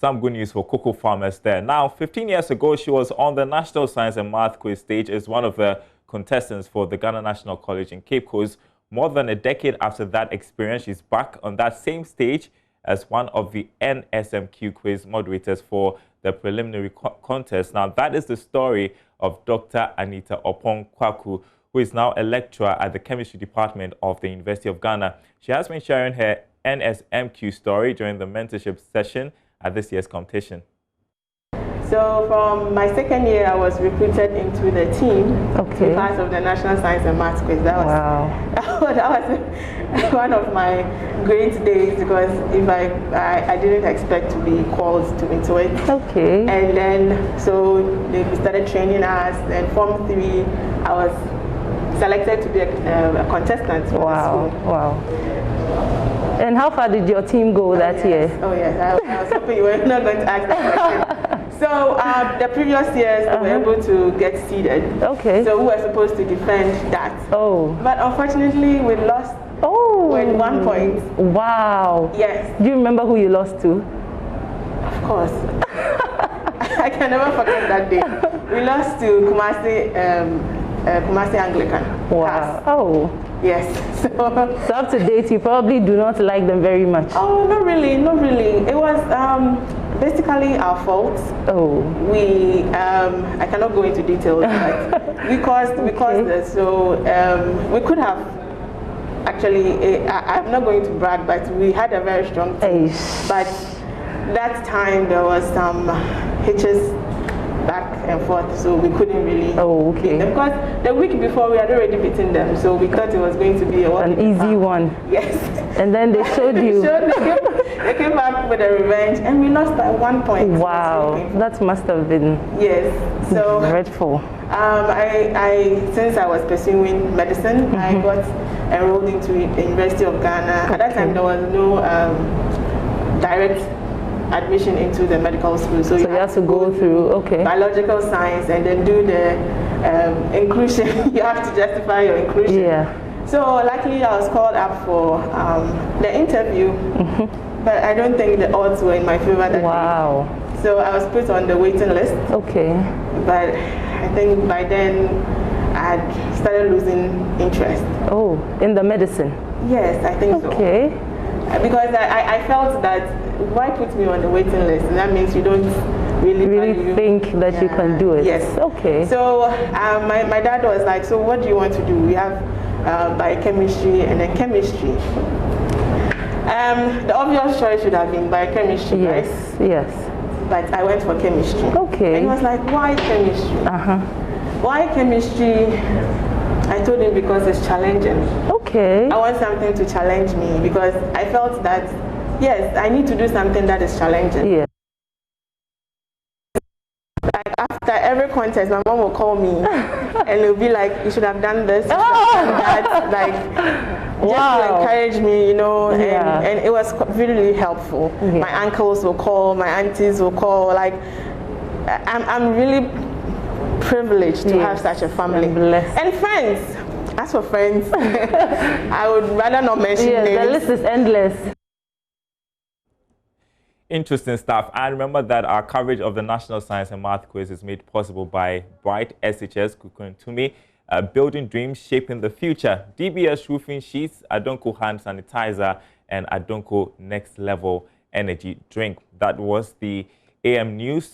some good news for cocoa farmers there. Now, 15 years ago, she was on the National Science and Math Quiz stage as one of the contestants for the Ghana National College in Cape Coast. More than a decade after that experience, she's back on that same stage as one of the NSMQ quiz moderators for the preliminary contest. Now, that is the story of Dr. Anita Opong Kwaku, who is now a lecturer at the chemistry department of the University of Ghana. She has been sharing her NSMQ story during the mentorship session at this year's competition. So from my second year, I was recruited into the team to be part of the National Science and Maths Quiz. That was, wow. That was one of my great days, because if I didn't expect to be called into it. Okay. And then, so they started training us, and Form 3, I was selected to be a contestant for the school. Wow. And how far did your team go that year? Oh yes, I was hoping you were not going to ask that question. So the previous years we were able to get seeded. Okay. So we were supposed to defend that. Oh. But unfortunately we lost with 1 point. Wow. Yes. Do you remember who you lost to? Of course. I can never forget that day. We lost to Kumasi Anglican. Wow. Oh. Yes. So up to date, you probably do not like them very much. Oh, not really, not really. It was basically our fault. Oh. We, I cannot go into details, but we caused this. So we could have actually, I'm not going to brag, but we had a very strong team. But that time there was some hitches back and forth, so we couldn't really beat them, because the week before we had already beaten them, so we thought it was going to be an easy one. Yes. And then they showed you. They came back with a revenge, and we lost by 1 point. Wow, that must have been so dreadful. Since I was pursuing medicine, I got enrolled into the University of Ghana. At that time, there was no direct admission into the medical school, so you have to go through biological science and then do the inclusion. You have to justify your inclusion. Yeah. So luckily I was called up for the interview, but I don't think the odds were in my favor that day. So I was put on the waiting list. Okay. But I think by then I had started losing interest. Oh, in the medicine? Yes, I think so. Okay. Because I felt that, why put me on the waiting list? And that means you don't really think that you can do it. Yes. Okay. So my dad was like, so what do you want to do? We have biochemistry and then chemistry. The obvious choice should have been biochemistry, right? Yes. But I went for chemistry. Okay. And he was like, why chemistry? Why chemistry? I told him because it's challenging. Okay. I want something to challenge me, because I felt that, yes, I need to do something that is challenging. Yeah. Like after every contest, my mom will call me and it'll be like, you should have done this, you should have done that, like just to encourage me, you know, and it was really helpful. My uncles will call, my aunties will call, like I'm really privileged to have such a family and friends. As for friends, I would rather not mention names. The list is endless. Interesting stuff. And remember that our coverage of the National Science and Math Quiz is made possible by Bright SHS Kukuntumi, Building Dreams, Shaping the Future, DBS Roofing Sheets, Adonko Hand Sanitizer, and Adonko Next Level Energy Drink. That was the AM News.